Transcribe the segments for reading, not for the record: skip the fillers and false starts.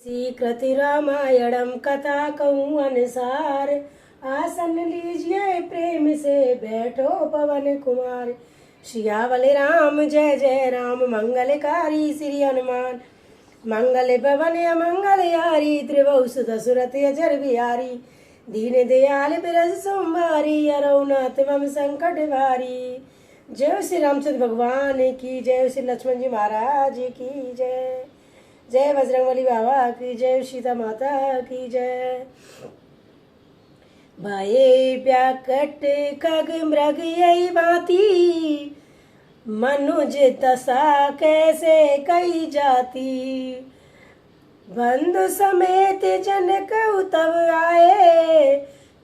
श्रीकृति रामायणम कथा कहूँ अनुसार, आसन लीजिए प्रेम से बैठो पवन कुमार। सियावल राम जय जय राम, मंगलकारी श्री हनुमान। मंगल भवन अमंगल यारी, त्रिभुवन सुत सुरत अजर बिहारी। दीन दयाल बिरज सोमवारी, अरौनाथ मम संकट भारी। जय श्री रामचंद्र भगवान की जय, श्री लक्ष्मण जी महाराज की जय, जय बजरंगबली बाबा की जय, सीता माता की जय। भये व्याकट खग मृग यही भांति, मनुज दशा कैसे कही जाती। बंधु समेत जनक तब आए,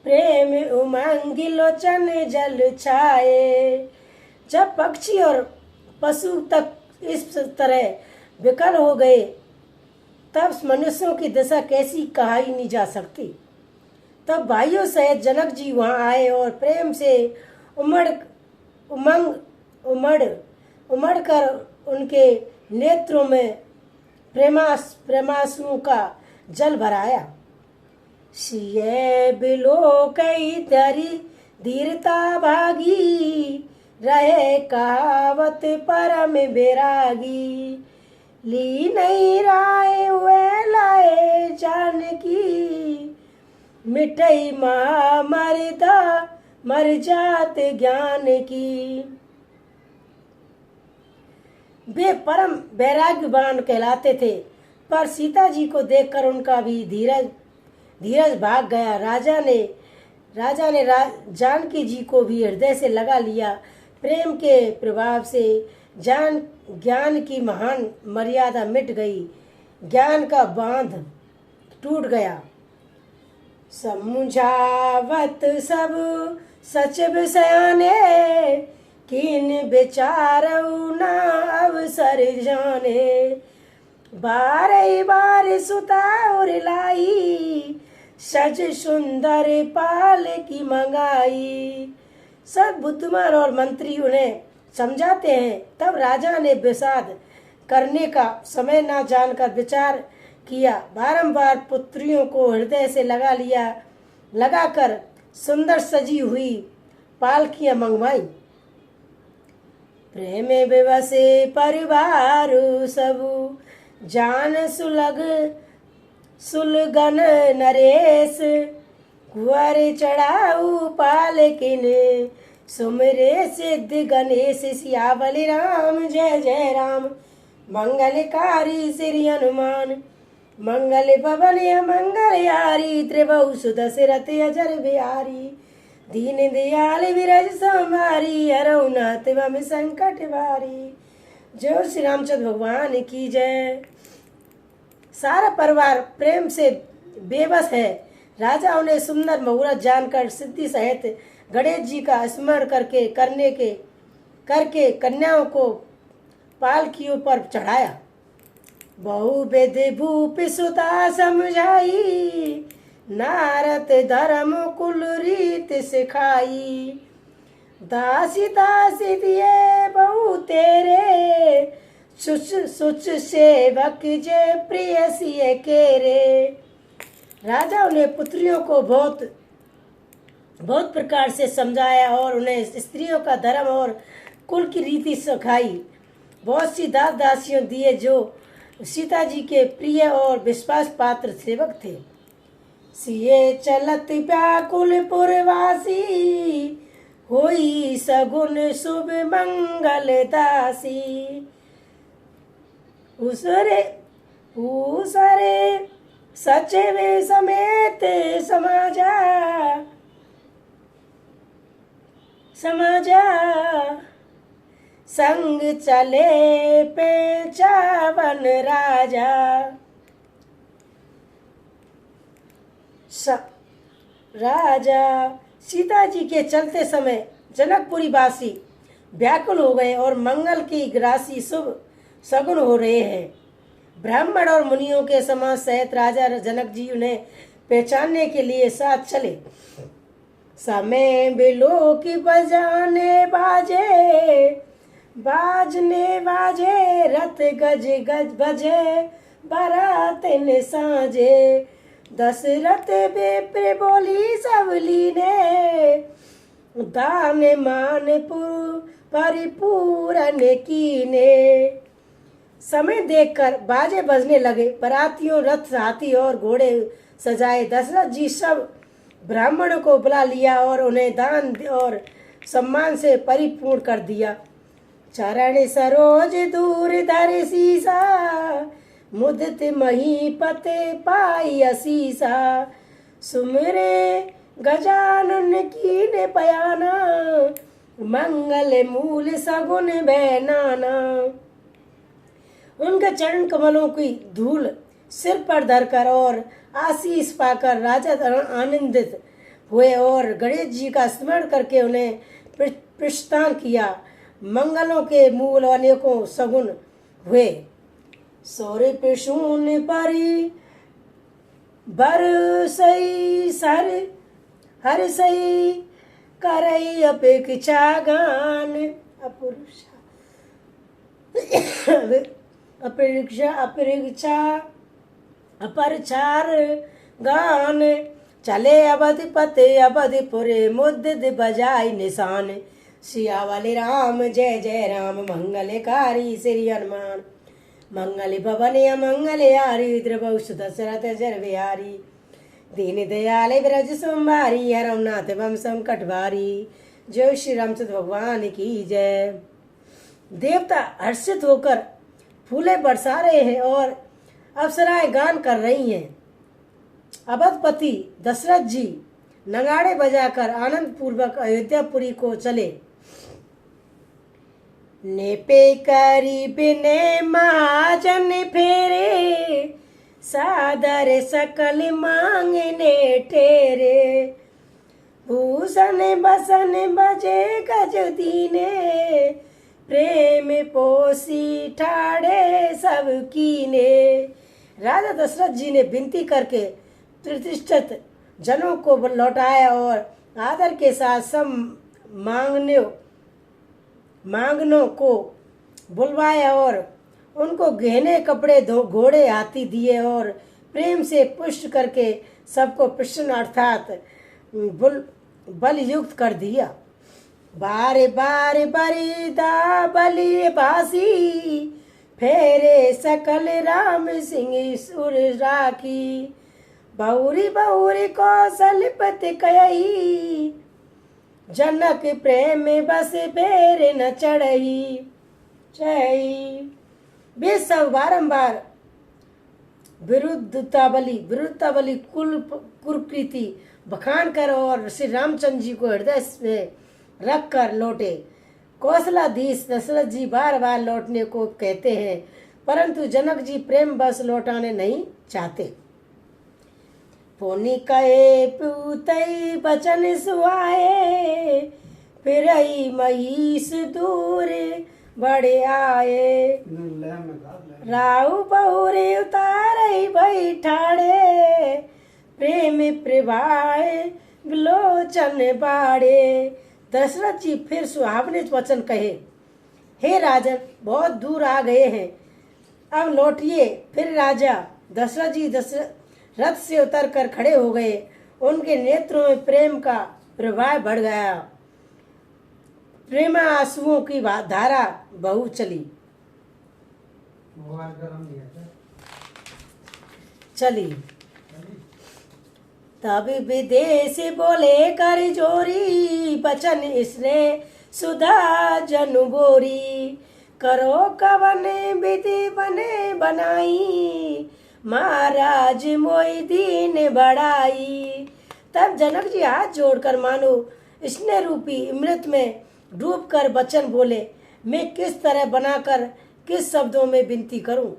प्रेम उमंग लोचन जल छाए। जब पक्षी और पशु तक इस तरह विकल हो गए, तब मनुष्यों की दशा कैसी कही नहीं जा सकती। तब भाइयों सहित जनक जी वहां आए और प्रेम से उमड़ कर उनके नेत्रों में प्रेमाश्रुओं का जल भराया। सिये बिलो कई धरी धीरता भागी, रहे कहावत परम बैरागी। ली नहीं राय हुए लाए जानकी, मिटई माँ मर जात ज्ञान की। वे परम वैराग्यवान कहलाते थे, पर सीता जी को देखकर उनका भी धीरज भाग गया। राजा ने जानकी जी को भी हृदय से लगा लिया। प्रेम के प्रभाव से ज्ञान की महान मर्यादा मिट गई, ज्ञान का बांध टूट गया। समझावत सब सचिव सयाने, किन विचारऊ ना अवसर जाने। बार सुता और लाई, सज सुंदर पाल की मंगाई। सब बुद्धिमान और मंत्री उन्हें समझाते हैं। तब राजा ने विषाद करने का समय न जानकर विचार किया। बारंबार पुत्रियों को हृदय से लगाकर सुंदर सजी हुई पालकियां मंगवाई। प्रेम विवसे परिवार सब, जान सुलगन नरेश। कुंवर चढ़ाऊ पालकिन, सुमरे सिद्ध गणेश। सियावल राम जय जय राम, मंगलकारी श्री हनुमान। मंगल भवन मंगल यारी, त्रिभुवन सुत सिरत अजर बिहारी। दीन दयाल बिरज सोमवारी, अरौनाथ मम संकट भारी। जय श्री रामचंद्र भगवान की जय। सारा परिवार प्रेम से बेबस है। राजा उन्हें सुंदर मुहूर्त जानकर सिद्धि सहित गणेश जी का स्मरण करके कन्याओं को पालकियों पर चढ़ाया। बहुविध भूप सुता समझाई, नारद धर्म कुल रीत सिखाई। दासी दासी दिए बहु तेरे, सुच सेवक जे प्रिय सिय केरे। राजा उन्हें पुत्रियों को बहुत प्रकार से समझाया और उन्हें स्त्रियों का धर्म और कुल की रीति सिखाई। बहुत सी दास दासियों दिए जो सीता जी के प्रिय और विश्वास पात्र सेवक थे। सिए चलत व्याकुल पुरवासी, होई सगुन शुभ मंगल दासी। उसरे सचिव समेत समाजा, संग चले पेचावन राजा। सीता जी के चलते समय जनकपुरी वासी व्याकुल हो गए और मंगल की राशि शुभ सगुन हो रहे हैं। ब्राह्मण और मुनियों के समाज सहित राजा जनक जी उन्हें पहचानने के लिए साथ चले। समय बिलो की बजाने बाजे रथ गज गज बजे। बरातन साँझे। दशरथ बेप्र बोली सबली ने, दान मान परिपूरन कीने। समय देखकर बाजे बजने लगे, बरातियों रथ हाथी और घोड़े सजाए। दशरथ जी सब ब्राह्मणों को बुला लिया और उन्हें दान और सम्मान से परिपूर्ण कर दिया। चरण सरोज दूर धर सीसा, मुदित महीपते पाई असीसा। सुमिरे गजानन कीने बयाना, मंगल मूल सगुन बैनाना। उनके चरण कमलों की धूल सिर पर धरकर और आशीष पाकर राजा आनंदित हुए और गणेश जी का स्मरण करके उन्हें प्रस्थान किया। मंगलों के मूल अनेकों सगुन हुए। सौरे पिशून परी बरसई सर हर सई करई अपेक्षा गान। अपेक्षा अपरचार गान। चले अवधिपते अवधिपुरे मुद्दित बजाई निशान। सियावली राम जय जय राम, मंगलकारी श्री हनुमान। मंगल भवन मंगल हारी, द्रवसु दशरथ जर बिहारी। दीन दयाल ब्रज सोमवारी, हरमनाथ बम संकट भारी। जय श्री रामचंद्र भगवान की जय। देवता हर्षित होकर फूले बरसा रहे हैं और अप्सराएं गान कर रही हैं। अवधपति दशरथ जी नगाड़े बजाकर आनंद पूर्वक अयोध्यापुरी को चले। नेपे करीब ने महाजन फेरे, सादर सकल मांगने ठेरे। भूषण बसन बजे गज दीने, प्रेम पोसी ठाड़े सब कीने। राजा दशरथ जी ने विनती करके प्रतिष्ठित जनों को लौटाया और आदर के साथ सब मांगनों को बुलवाया और उनको गहने कपड़े घोड़े हाथी दिए और प्रेम से पुष्ट करके सबको प्रसन्न अर्थात बल युक्त कर दिया। बार बार बरिदा बलि बासी, फेरे सकल राम सिंह सुर राखी। बहुरी बहुरी कौशलपति कयही, जनक प्रेम बस फेर न चढ़ई। वे सब बारंबार विरुद्धतावली कुकृति बखान कर और श्री रामचंद्र जी को हृदय में रख कर लौटे। कौशलाधीश दशरथ जी बार बार लौटने को कहते हैं, परंतु जनक जी प्रेम बस लौटाने नहीं चाहते। पुनि कहे पूतई बचन सुहाए, फिरई महिष दूर बड़े आए। राउ बहुरे उतारे बैठाड़े, प्रेम प्रभाए विलोचन बाड़े। दशरथ जी फिर सुहावने वचन कहे, हे राजन बहुत दूर आ गए हैं, अब लौटिए। फिर राजा दशरथ जी रथ से उतर कर खड़े हो गए। उनके नेत्रों में प्रेम का प्रवाह बढ़ गया, प्रेमा आंसुओं की धारा बहू चली। तब विदेश बोले कर जोरी, बचन इसने सुधा जनु बोरी। करो कवन विधि बने बनाई, महाराज मोई दीन बढ़ाई। तब जनक जी हाथ जोड़कर मानो स्नेह रूपी अमृत में डूबकर बचन बोले, मैं किस तरह बनाकर किस शब्दों में विनती करूं।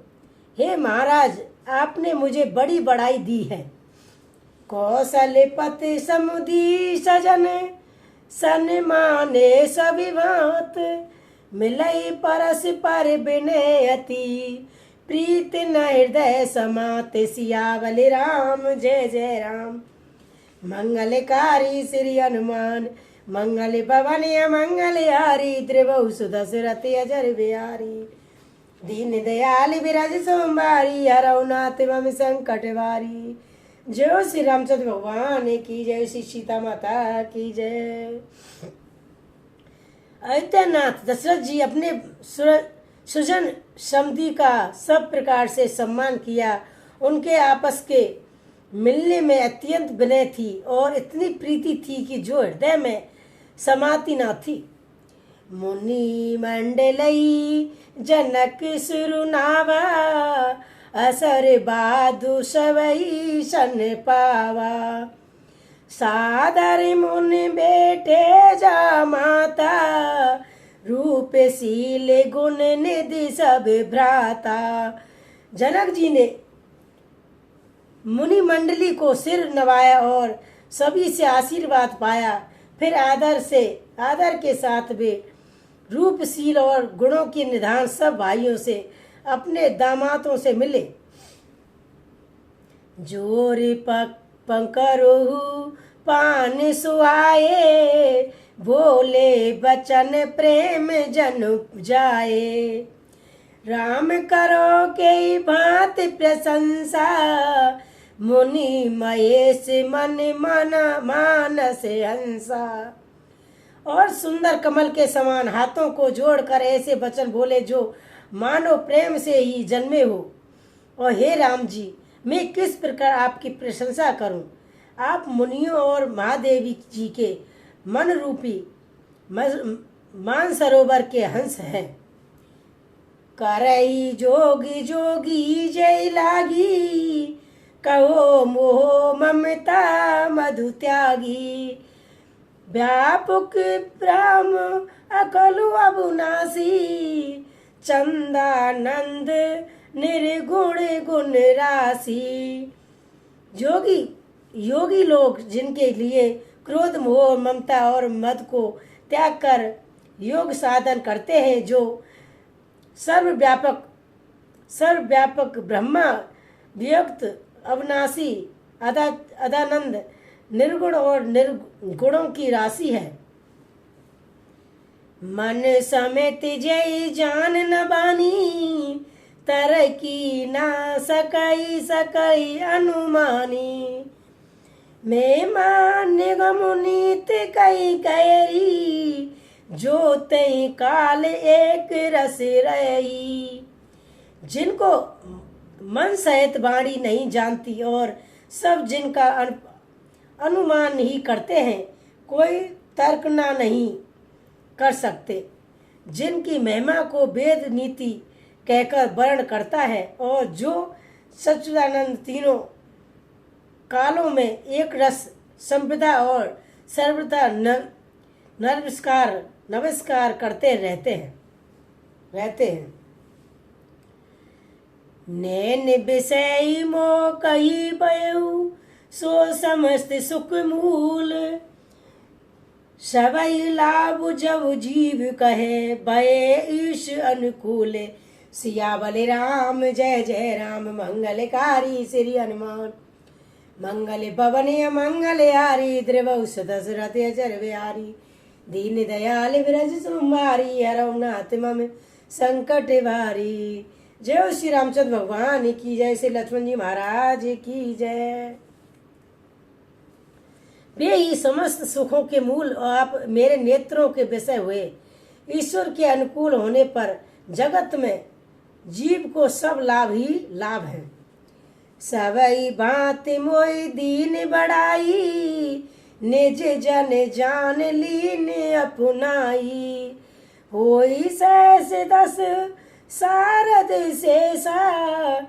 हे महाराज, आपने मुझे बड़ी बड़ाई दी है। कौशलपति समुदी सजन, सन्माने सभी भांत। मिलई परस पर विनय अति, प्रीत न हृदय समात। सियावली राम जय जय राम, मंगलकारी श्री हनुमान। मंगल भवन मंगल हारी, द्रवहु दशरथ अजर बिहारी। दीन दयाल बिरज सोमवारी हरौ नाथ मम संकट वारी। जय श्री रामचंद्र भगवान की जय, श्री सीता माता की जय। अयोध्यानाथ दशरथ जी अपने सुजन समधि का सब प्रकार से सम्मान किया। उनके आपस के मिलने में अत्यंत विनय थी और इतनी प्रीति थी कि जो हृदय में समाती न थी। मुनि मंडलई जनक सुरनावा, असर बाधु सवई सन पावा। सादर मुन बेटे जा माता, रूप शील गुण निधि सब भ्राता। जनक जी ने मुनि मंडली को सिर नवाया और सभी से आशीर्वाद पाया। फिर आदर के साथ वे रूपशील और गुणों के निधान सब भाइयों से अपने दामादों से मिले। जोर पंकरोहु पान सुहाए, बोले बचन प्रेम जन जाए। राम करो के भांत प्रशंसा, मुनि महेश मन मानस हंसा। और सुंदर कमल के समान हाथों को जोड़कर ऐसे वचन बोले जो मानो प्रेम से ही जन्मे हो। और हे राम जी, मैं किस प्रकार आपकी प्रशंसा करूं? आप मुनियों और महादेवी जी के मन रूपी मानसरोवर के हंस हैं। करई जोगी जोगी जय लागी, कहो मोह ममता मधु त्यागी। व्यापक ब्रह्म अकलु अबुनासी, चंदानंद निर्गुण गुण राशि। योगी लोग जिनके लिए क्रोध मोह ममता और मद को त्याग कर योग साधन करते हैं, जो सर्वव्यापक ब्रह्मा व्यक्त अविनाशी अदानंद निर्गुण और निर्गुणों की राशि है। मन समेत जय जान न बानी, तरकी ना सकई अनुमानी। मैं मान्य गमुनीत कई कैरी, जो तई काल एक रस रही। जिनको मन सहित वाणी नहीं जानती और सब जिनका अनुमान नहीं करते हैं, कोई तर्कना नहीं कर सकते। जिनकी महिमा को वेद नीति कहकर वर्ण करता है और जो सच्चिदानंद तीनों कालों में एक रस संविदा और सर्वदा नमस्कार करते रहते हैं। नैन विषय मो कही बयऊ, सो समस्त सुख मूल। सबई लाभ जब जीव कहे, भय ईश अनुकूल। सियावल राम जय जय राम, मंगलकारी श्री हनुमान। मंगल भवन मंगल हारी, द्रवौस दशरथ अजर बिहारी। दीन दयाल विरज सुमारी, हरौ नाथ मम संकट वारी। जय श्री रामचंद्र भगवान की जय, श्री लक्ष्मण जी महाराज की जय। वे ही समस्त सुखों के मूल और आप मेरे नेत्रों के विषय हुए। ईश्वर के अनुकूल होने पर जगत में जीव को सब लाभ ही लाभ है। सबई भांति मोई दीन बढ़ाई, निज जन जान लीन अपनाई। होई सहस दस सारद शेषा,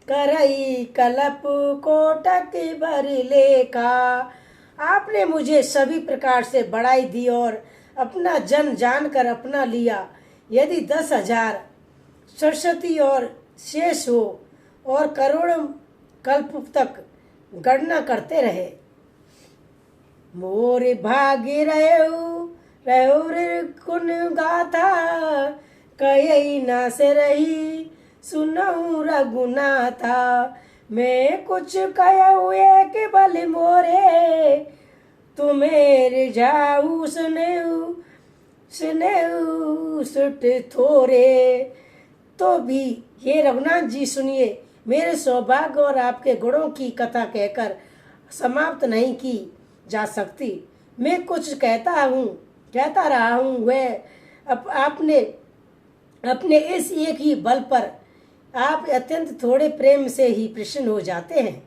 करई कलप कोटक भर लेखा। आपने मुझे सभी प्रकार से बढ़ाई दी और अपना जन जानकर अपना लिया। यदि 10,000 सरस्वती और शेष हो और करोड़ों कल्प तक गणना करते रहे। मोर भाग्य रहो कुन गाथा, कई न से रही सुनऊ रघुनाथा। मैं कुछ कहू एक बल मोरे, तुम्हें रिझाऊ सुनेऊ सुट थोरे। तो भी ये रघुनाथ जी सुनिए, मेरे सौभाग्य और आपके गुणों की कथा कहकर समाप्त नहीं की जा सकती। मैं कुछ कहता रहा हूँ, वह आपने अपने इस एक ही बल पर आप अत्यंत थोड़े प्रेम से ही प्रसन्न हो जाते हैं।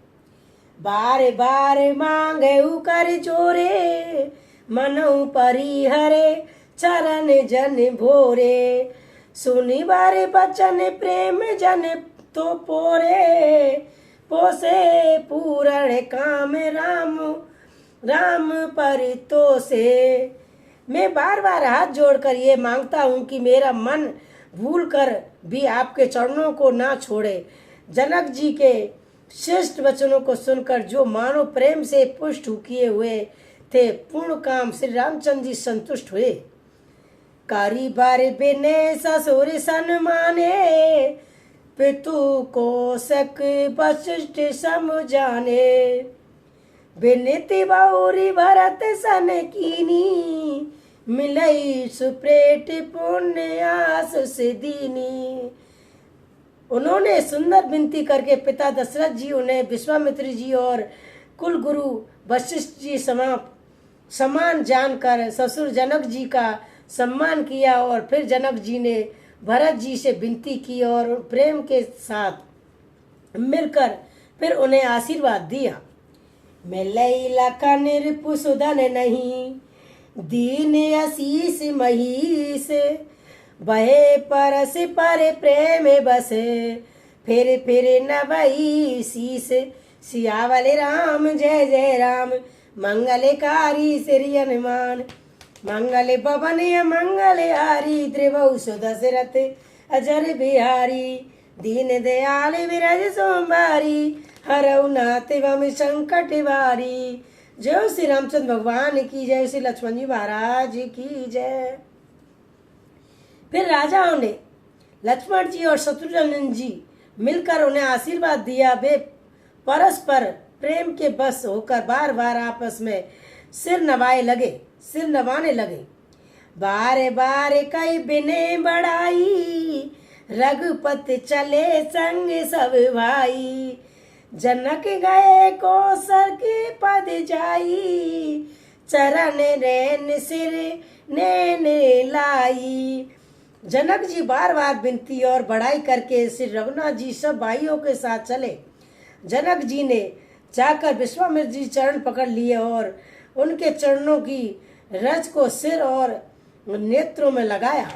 बार बार मांगे कर जोरे, मनऊ परिहरे चरण जन भोरे। सुनी बारे बचन प्रेम जन तो पोरे, पोसे पूरण काम राम राम परितो से। मैं बार बार हाथ जोड़कर ये मांगता हूँ कि मेरा मन भूल कर भी आपके चरणों को ना छोड़े। जनक जी के श्रेष्ठ वचनों को सुनकर जो मानो प्रेम से पुष्ट किए हुए थे, पूर्ण काम श्री रामचंद्र जी संतुष्ट हुए। कारी बारे बिने ससुर सन्माने, पितु को सक वशिष्ठ समझाने। बिनती बाउरी भरत सन कीनी, मिलई सुप्रेट पुण्य आस से दीनी। उन्होंने सुंदर विनती करके पिता दशरथ जी, उन्हें विश्वामित्र जी और कुल गुरु वशिष्ठ जी समान जानकर ससुर जनक जी का सम्मान किया। और फिर जनक जी ने भरत जी से विनती की और प्रेम के साथ मिलकर फिर उन्हें आशीर्वाद दिया। मिलई लखन रिपुसुधन नहीं, दीन आशीष महीस। बहे परस पर प्रेम बसे, फिर नवई शीस। सियावल राम जय जय राम, मंगलकारी श्री हनुमान। मंगल भवन मंगल हारी, त्रिभुवन सुदशरथ अजर बिहारी। दीन दयाल विरज सोमवारी, हरऊ नाथ वम संकट वारी। जय श्री रामचंद्र भगवान की जय, श्री लक्ष्मण जी महाराज की जय। फिर राजाओं ने लक्ष्मण जी और शत्रुघ्न जी मिलकर उन्हें आशीर्वाद दिया। वे परस्पर प्रेम के बस होकर बार बार आपस में सिर नवाने लगे। बार बार कई बिने बढ़ाई, रघुपति चले संग सब भाई। जनक गए कौशल के पद जाई, चरण रेन सिर नैने लाई। जनक जी बार बार विनती और बढ़ाई करके श्री रघुनाथ जी सब भाइयों के साथ चले। जनक जी ने जाकर विश्वामित्र जी चरण पकड़ लिए और उनके चरणों की रज को सिर और नेत्रों में लगाया।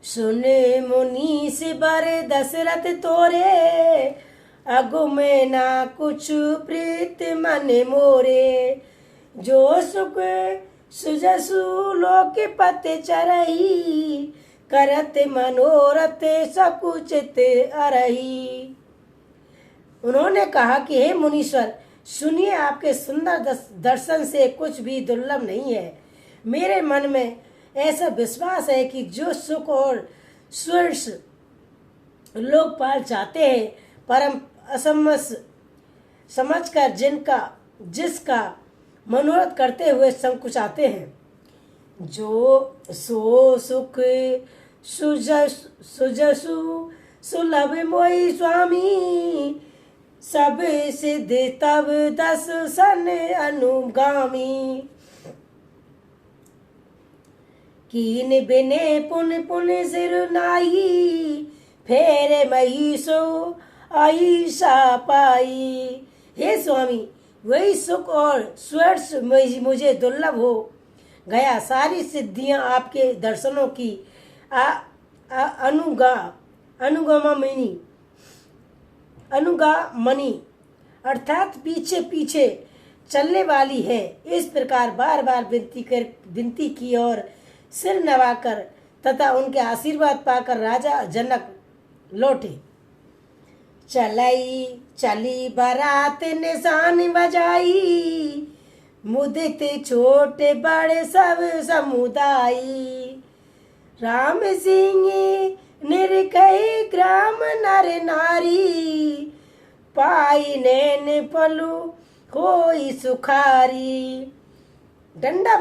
सुने मुनीष बर दशरथ तोरे, अगु में ना कुछ प्रीत मन मोरे। जो सुख सुजसु लोक पति चरही, करत मनोरथ सकुचित अरही। उन्होंने कहा कि हे मुनीश्वर, सुनिए, आपके सुंदर दर्शन से कुछ भी दुर्लभ नहीं है। मेरे मन में ऐसा विश्वास है कि जो सुख और स्वर्ष लोकपाल चाहते हैं, परम असमस समझकर जिसका मनोरथ करते हुए संकुचाते हैं। जो सो सुख सुजसु सुलभ मोहि स्वामी, सब सिद्ध तब दस सन अनुगामी। कीन बिने पुन पुन सिर नाई, फेरे महिषो आईसा पाई। हे स्वामी, वही सुख और स्वर्ष मुझे दुर्लभ हो गया। सारी सिद्धियां आपके दर्शनों की अनुगामनी अर्थात पीछे पीछे चलने वाली है। इस प्रकार बार बार विनती की और सिर नवाकर तथा उनके आशीर्वाद पाकर राजा जनक लौटे। चली बारात निशान बजाई, मुदित छोटे बड़े सब समुदाई। राम सिंह निरखई ग्राम नर नारी, पाई नैन पलु होई सुखारी। डंका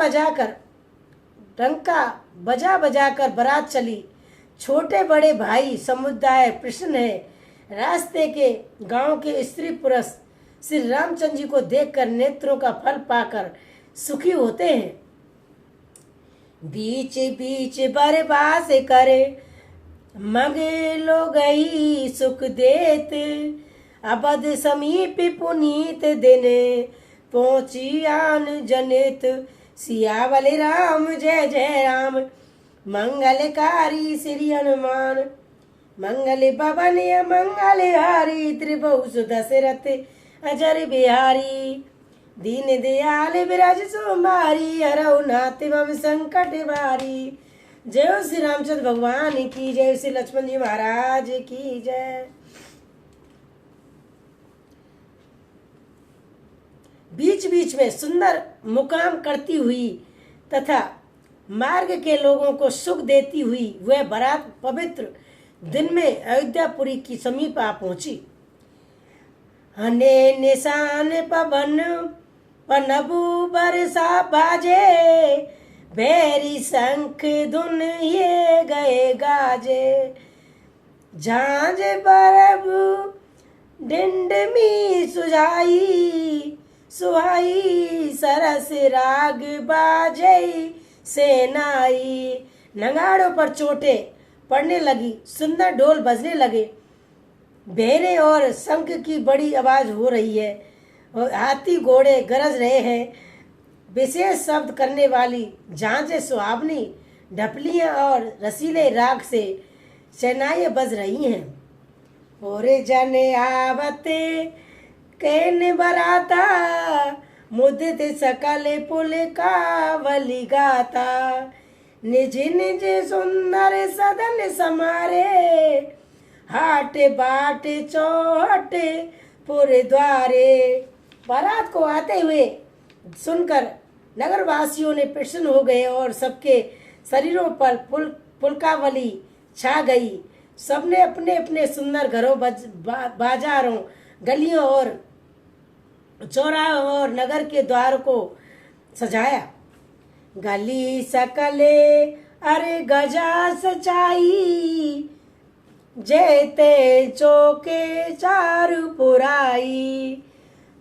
बजा बजाकर बारात चली। छोटे बड़े भाई समुदाय प्रसन्न है। रास्ते के गांव के स्त्री पुरुष श्री रामचंद्र जी को देखकर नेत्रों का फल पाकर सुखी होते हैं। बीच बीच बरबास करे मगे लो गई सुख देत, अबद समीप पुनीत दिन पहुंची आन जनित। सियावल राम जय जय राम, मंगलकारी श्री हनुमान। मंगल भवन मंगल हारी, त्रिभुज दशरथ अजर बिहारी। दीन दयाल विराज सुमारी, हरऊ नाथ मम संकट भारी। जय श्री रामचंद्र भगवान की जय, श्री लक्ष्मण जी महाराज की जय। बीच बीच में सुंदर मुकाम करती हुई तथा मार्ग के लोगों को सुख देती हुई वह बारात पवित्र दिन में अयोध्यापुरी की समीप आ पहुंची। हने निशान पवन पनबू बरसा बाजे, भैरी शंख धुन ये गए गाजे। झांझ बरब डिंडमी सुझाई, सुहाई सरस राग बाजई सेनाई। नगाड़ों पर चोटें पड़ने लगी, सुंदर ढोल बजने लगे, बेरे और शंख की बड़ी आवाज हो रही है और हाथी घोड़े गरज रहे हैं। विशेष शब्द करने वाली झांझें सुहावनी ढपलियां और रसीले राग से शहनाइयां बज रही हैं। और जने आवते कैन बराता, मुदित सकल पुल का वली गाता। निज निज सुंदर सदन समारे, हाट बाट चौहट पुर द्वारे। बारात को आते हुए सुनकर नगरवासियों ने प्रसन्न हो गए और सबके शरीरों पर पुलकावली छा गई। सबने अपने अपने सुंदर घरों, बाजारों, गलियों और चौराहों और नगर के द्वार को सजाया। गली सकले अरे गजा सचाई, जेते चौके चारू पुराई।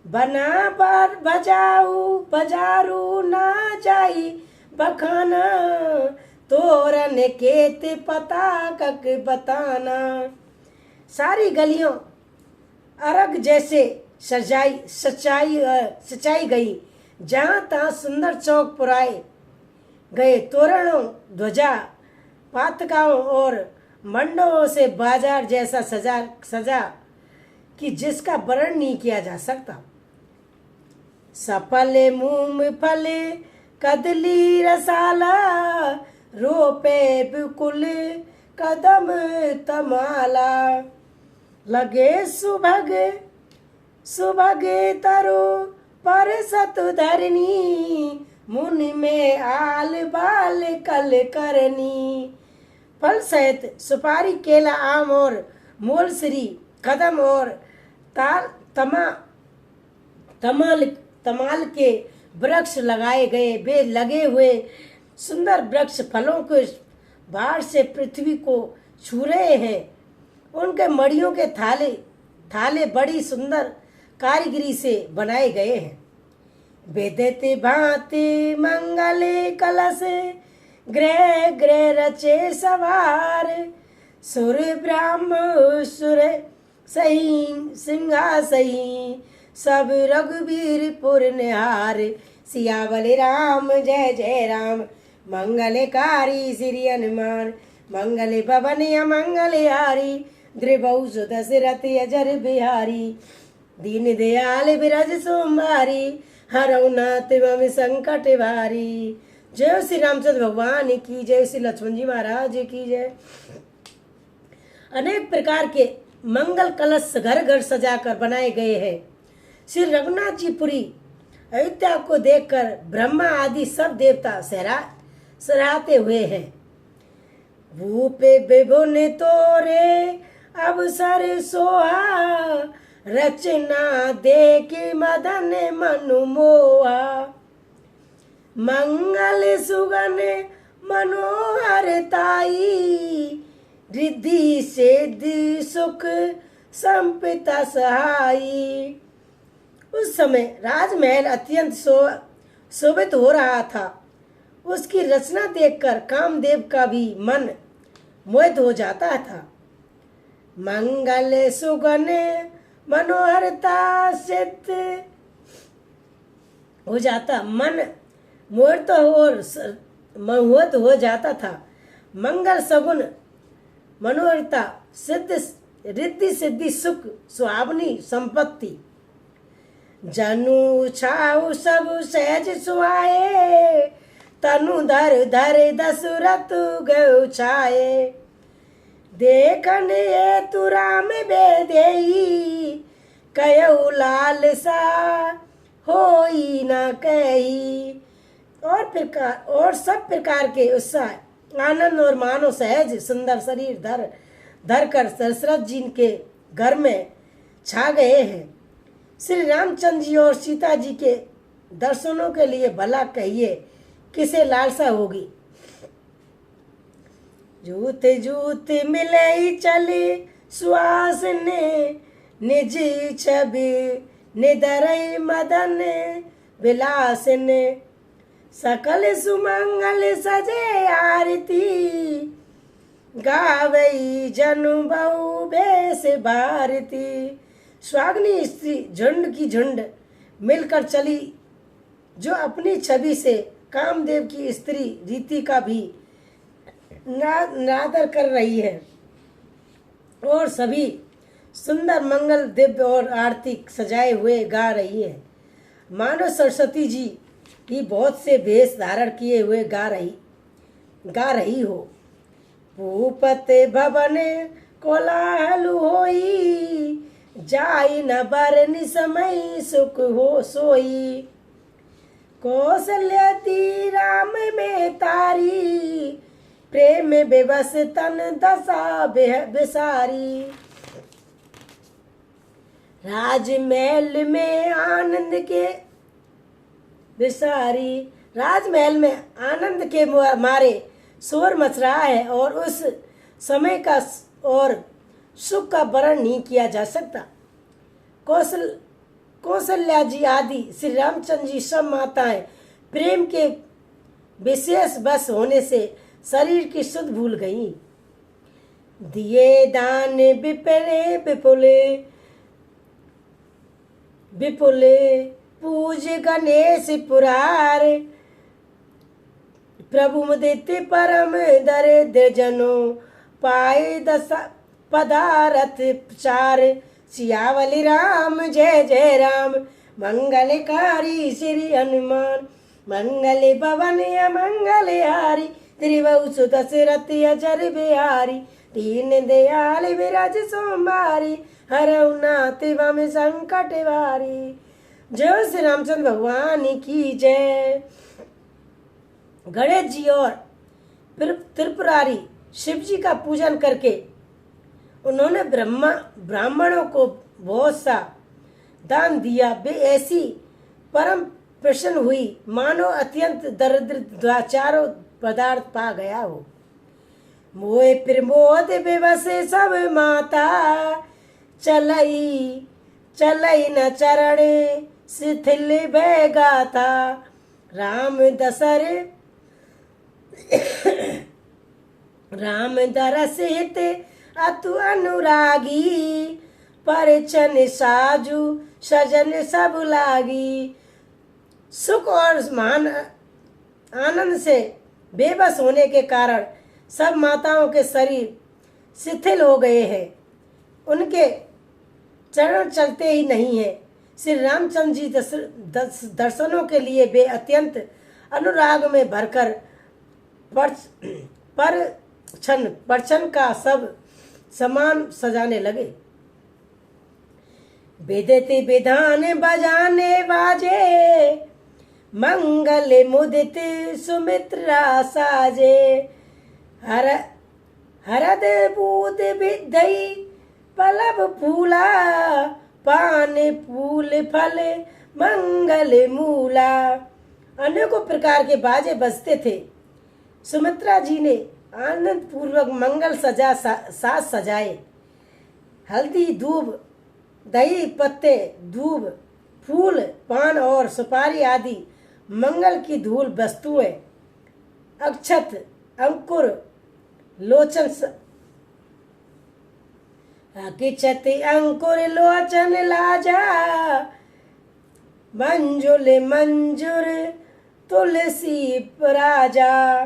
बना पर बजाऊ बजारू ना जाई, बखाना तोरन केत पता कक बताना। सारी गलियों अरग जैसे सचाई गई, जहाँ तहाँ सुंदर चौक पुराए गए। तोरणों, ध्वजा, पातकाओं और मंडों से बाजार जैसा सजा कि जिसका वर्णन नहीं किया जा सकता। सफल मूंगफल कदली रसाला, रोपे बिकुल कदम तमाला। लगे सुभग सुभग तरु पर सतु धरनी, मुनि में आल बाल कल करनी। फल सहित सुपारी, केला, आम और मोलसरी, कदम और तमाल के वृक्ष लगाए गए। वे लगे हुए सुंदर वृक्ष फलों के भार से पृथ्वी को छू रहे हैं। उनके मड़ियों के थाले बड़ी सुंदर कारीगरी से बनाए गए हैं। वेदते भांति मंगले कलश, ग्रह ग्रह रचे सवार। सुर ब्रह्म सुर सही सिंहा सही, सब रघुवीर पुर निहार। सियावल राम जय जय राम, मंगलकारी श्री हनुमान। मंगल भवन मंगल हारी, त्रिभुज दशरथ अजर बिहारी। दीन दयाल विराज सुमारी, हरऊ नाथ मम संकट भारी। जय श्री रामचंद्र भगवान की जय, श्री लक्ष्मण जी महाराज की जय। अनेक प्रकार के मंगल कलश घर घर सजाकर बनाए गए हैं। श्री रघुनाथ जी पुरी अयोध्या को देखकर ब्रह्मा आदि सब देवता सराहते हुए हैं। भूप विभुन तोरे अवसर सोहा, रचना देख मदन मनु मोहा। मंगल सुगन मनोहर ताई, रिद्धि सिद्धि सुख संपिता सहाई। उस समय राजमहल अत्यंत शोभित हो रहा था। उसकी रचना देखकर कामदेव का भी मन मोहित हो जाता था। मंगल सुगन मनोहरता सिद्ध हो जाता, मन मोहित हो जाता था। मंगल सगुन मनोहरता सिद्ध रिद्धि सिद्धि सुख सुहावनी संपत्ति, जनु छाऊ सब सहज सुहाए, तनु धर धर दशरथ गौ छाए। देखन ये तु राम बेदेई, कयऊ लाल सा होई न कही। और सब प्रकार के उत्साह, आनंद और मानो सहज सुंदर शरीर धर कर दशरथ जी के घर में छा गए हैं। श्री रामचंद्र जी और सीता जी के दर्शनों के लिए भला कहिए किसे लालसा होगी। जूत जूत मिले चली सुहास ने, निज छवि निधरई मदन विलास ने। सकल सुमंगल सजे आरती, गावई जनु बहु बेस भारती। स्वाग्नी स्त्री झुंड की झुंड मिलकर चली, जो अपनी छवि से कामदेव की स्त्री रीति का भी नादर कर रही है, और सभी सुंदर मंगल दिव्य और आरती सजाए हुए गा रही है। मानो सरस्वती जी ही बहुत से भेष धारण किए हुए गा रही हो। भूपत भवन कोलाहल होई, जाई न बरनि समय सुख हो सोई। कौशल्यती राम में तारी, प्रेम बेबस तन दशा बिसारी। राजमहल में आनंद के बिसारी, राजमहल में आनंद के मारे शोर मच रहा है, और उस समय का और सुख का वर्णन नहीं किया जा सकता। कौशल्या जी आदि श्री रामचंद्र जी सब माताएं प्रेम के विशेष बस होने से शरीर की सुध भूल गई। दिए दान विपले विपुले विपुले, पूज गणेश पुरार। प्रभु मुदित परम दरिद्र जनो, पाए दशा पदारथ चार। सियावली राम जय जय राम, मंगलकारी श्री हनुमान। मंगल भवन मंगल हारी, त्रिवसु दशरथ अजर बिहारी। दीन दयाल विराज सोमवारी, हरऊ नाथ वम संकट वारी। जय श्री रामचंद्र भगवान की जय। गणेश जी और त्रिपुरारी शिव जी का पूजन करके उन्होंने ब्राह्मणों को बहुत सा दान दिया। वे ऐसी परम प्रसन्न हुई मानो अत्यंत दरिद्र द्वाचारो पदार्थ पा गया हो। मोए प्रमोद विवश सब माता, चलई न चरण शिथिल भय गाथा। राम दरस हित अतु अनुरागी, परिछन साजू सजन सब लागी। सुख और मान आनंद से बेबस होने के कारण सब माताओं के शरीर शिथिल हो गए हैं, उनके चरण चलते ही नहीं है। श्री रामचंद्र जी दर्शनों के लिए वे अत्यंत अनुराग में भरकर परछन का सब समान सजाने लगे। विदित विधान बजाने बाजे, मंगल मुदित सुमित्रा साजे। हरद बूद विधई पलब फूला, पान फूल फल मंगल मूला। अनेकों प्रकार के बाजे बजते थे। सुमित्रा जी ने आनंद पूर्वक मंगल साज सजाए। हल्दी, दूब, दही, पत्ते, दूब, फूल, पान और सुपारी आदि मंगल की धूल वस्तुएं, अक्षत, अंकुर, लोचन अकिचत अंकुर लोचन लाजा, मंजुल मंजुर तुलसी राजा,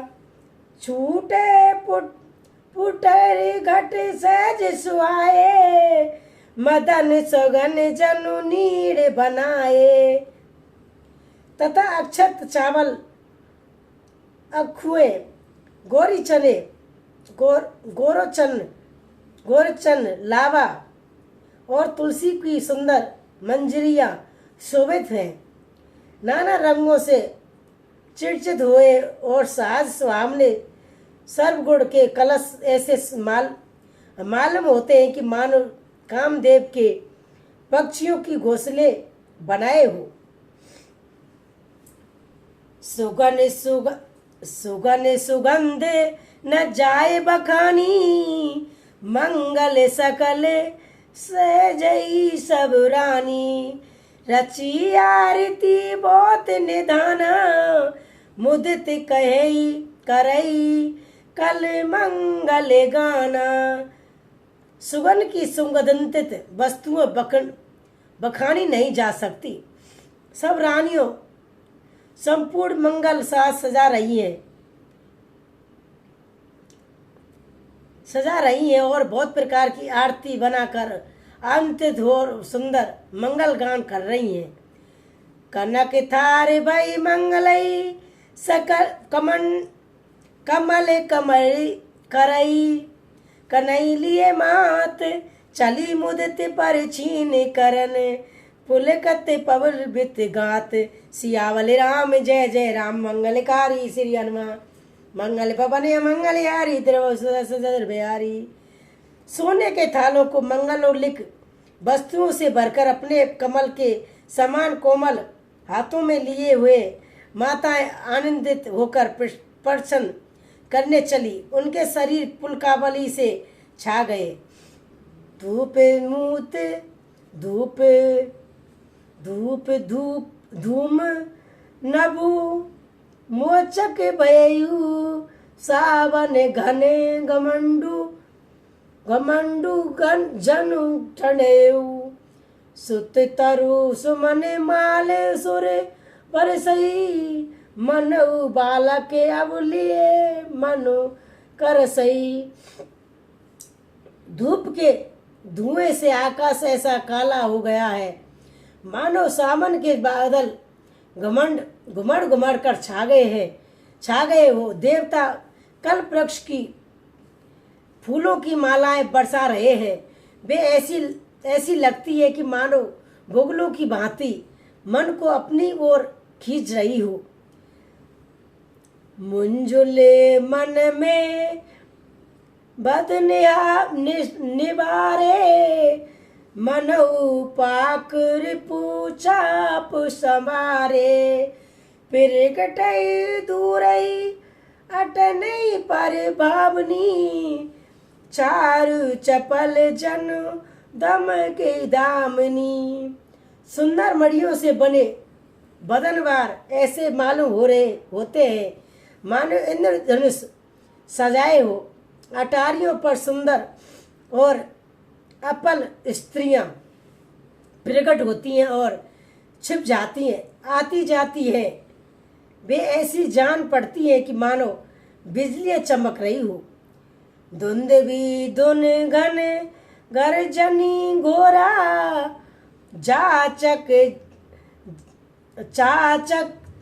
छूटे पुटर घट सहज सुहाए, मदन सगन जनु नीड़ बनाए। तथा अक्षत, चावल, अखुए, गोरी चने, गोरचन, लावा और तुलसी की सुंदर मंजरियां शोभित हैं। नाना रंगों से चिड़चिड़ हुए और साज सुहावने सर्वगुण के कलश ऐसे मालूम होते हैं कि मानो कामदेव के पक्षियों की घोंसले बनाए हो। सुगंध न जाए बखानी, मंगल सकल सहजई सब रानी, रची आरती बहुत निधाना, मुदित कही करई कल मंगल गाना। सुगंध की सुगंधित वस्तुएं बखानी नहीं जा सकती। सब रानियों संपूर्ण मंगल साज सजा रही हैं और बहुत प्रकार की आरती बनाकर आमंत्रित और सुंदर मंगल गान कर रही हैं। कनक थार भई मंगलई सकल कमल करई, कनई लिए मात चली मुदित पर छीन करन, पुलकत पवल बित गात, सियावल राम जय जय राम, मंगलकारी श्री हनुमान, मंगल पवन मंगलहारी द्रव सदर बिहारी। सोने के थालों को मंगलोल्लिक वस्तुओं से भरकर अपने कमल के समान कोमल हाथों में लिए हुए माताएं आनंदित होकर प्रसन्न करने चली। उनके शरीर पुलकावली से छा गए। धूप मूत धूप धूप धूप धूम नभु मोचक भयु, सावन घने घमंडू जनु ठंडेऊ, सुत तरु सुमन माल सुर परसई, मनऊ बालक अवलिए मनु कर सही। धूप के धुएं से आकाश ऐसा काला हो गया है मानो सावन के बादल घुमड़ कर छा गए हो। देवता कल्प वृक्ष की फूलों की मालाएं बरसा रहे हैं। वे ऐसी लगती है कि मानो बुगलों की भांति मन को अपनी ओर खींच रही हो। मुंजुले मन में बद निवारे, मनऊ पाक रिपु चाप समारे, पिरगटई दूरई अटनई पर भावनी, चारु चपल जन दम के दामनी। सुंदर मड़ियों से बने बदनवार ऐसे मालूम होते हैं मानो इंद्रधनुष सजाए हो। अटारियों पर सुंदर और अपल स्त्रियां प्रकट होती हैं और छिप जाती हैं, आती जाती हैं। वे ऐसी जान पड़ती हैं कि मानो बिजलियां चमक रही हो। धुंध भी धुन घन गर्जनी घोरा, चाचक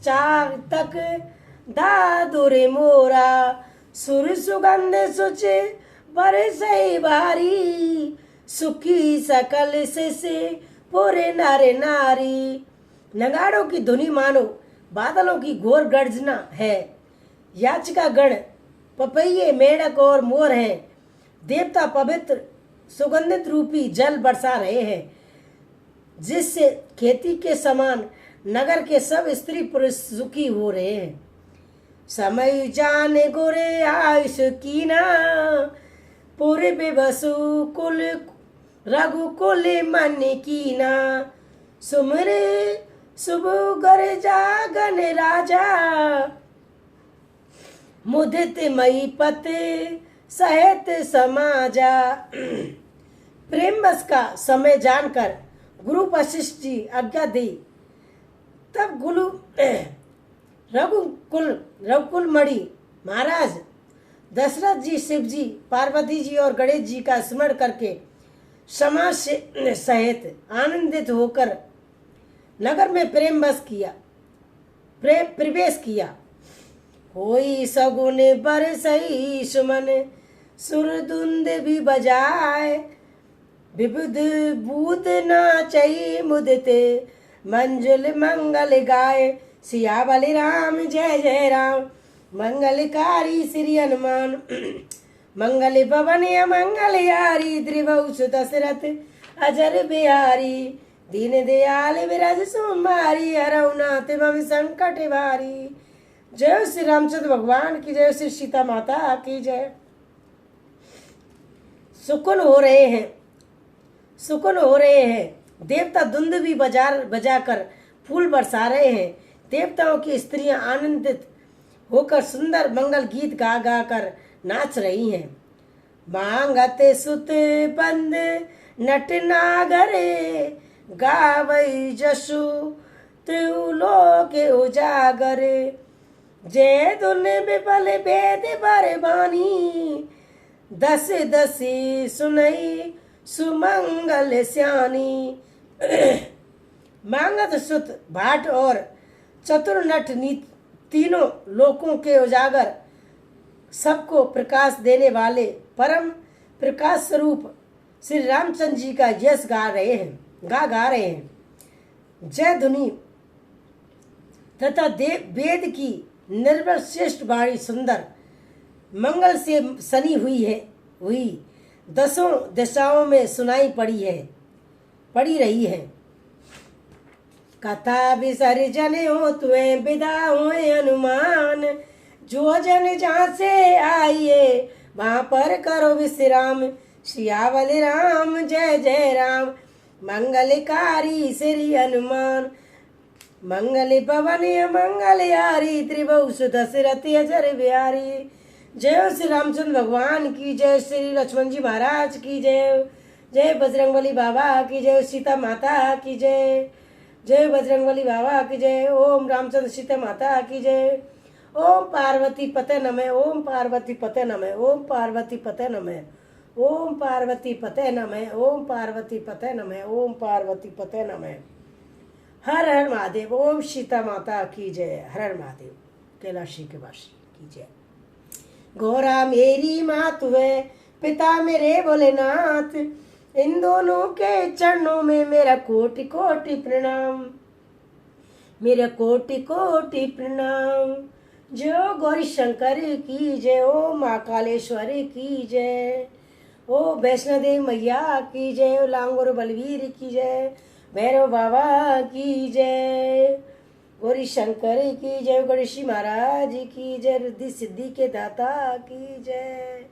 चातक दादुरे मोरा, सुर सुगंध सुच बरसई भारी, सुखी सकल से पूरे नारे नारी। नगाड़ों की धुनी मानो बादलों की घोर गर्जना है। याचिका गण पपैये मेढक और मोर हैं। देवता पवित्र सुगंधित रूपी जल बरसा रहे हैं, जिससे खेती के समान नगर के सब स्त्री पुरुष सुखी हो रहे हैं। समय जाने गुरे आयुष कीना, पूर्व बसु कुल रघुकुल मन कीना, सुमरे सुबह गर जागन राजा, मुदित मई पत सहित समाजा। प्रेम बस का समय जानकर गुरु वशिष्ठ जी आज्ञा दी। तब गुरु रघुकुल मणि महाराज दशरथ जी, शिव जी, पार्वती जी और गणेश जी का स्मरण करके क्षमा सहित आनंदित होकर नगर में प्रेम बस किया, प्रवेश किया। होई सगुन बरसई सुमन, सुरधुंद भी बजाए, विबुध बूद नाचई मुदते, मंजुल मंगल गाए। सिया बलि राम जय जय राम, मंगलकारी श्री हनुमान, मंगल भवन मंगल यारी, त्रिभुज दशरथ अजर बिहारी, दीन दयाल विरज सुमारी, हरऊ नाथ मम संकट भारी। जय श्री रामचंद्र भगवान की जय, श्री सीता माता की जय। सुकुन हो रहे हैं, देवता धुंद भी बजाकर फूल बरसा रहे हैं। देवताओं की स्त्रियां आनंदित होकर सुंदर मंगल गीत गा गा कर नाच रही हैं। मांगत सुत बंद नट नागरे, गावई जसु तु लोक उजागर, जय धुन विपल वेद बरबानी, दस दसी सुनई सुमंगल स्यानी। मांगत सुत भाट और चतुर नट तीनों लोकों के उजागर, सबको प्रकाश देने वाले परम प्रकाश स्वरूप श्री रामचंद्र जी का यश गा रहे हैं। जय धुनी तथा वेद की निर्मल श्रेष्ठ वाणी सुंदर मंगल से सनी हुई दसों दिशाओं में सुनाई पड़ी रही है। कथा विसर्जन हो तुम्हें विदा हुए हनुमान, जो जन जहाँ से आइए वहाँ पर करो विश्राम। सियावल राम जय जय राम, मंगलकारी श्री हनुमान, मंगल भवन मंगल यारी, त्रिभुज दशरथ अजर बिहारी। जय श्री रामचंद्र भगवान की जय, श्री लक्ष्मण जी महाराज की जय, जय बजरंगबली बाबा की जय, सीता माता की जय, जय बजरंगबली बाबा की जय। ओम रामचंद्र सीता माता की जय। ओम पार्वती पते नमः, ओम पार्वती पते नमः, ओम पार्वती पते नमः, ओम पार्वती पते नमः, ओम पार्वती पते नमः, ओम पार्वती पते नमः। हर हर महादेव। ओम सीता माता की जय। हर हर महादेव। कैलाशी के वासी की जय। गौरा मेरी माँ तुवे, पिता मेरे भोलेनाथ, इन दोनों के चरणों में मेरा कोटि कोटि प्रणाम, मेरा कोटि कोटि प्रणाम। जो गौरी शंकर की जय, ओ माँ कालेश्वर की जय, ओ वैष्णो देवी मैया की जय, ओ लांगोर बलवीर की जय, भैरव बाबा की जय, गौरी शंकर की जय, गणेश महाराज की जय, रिद्धि सिद्धि के दाता की जय।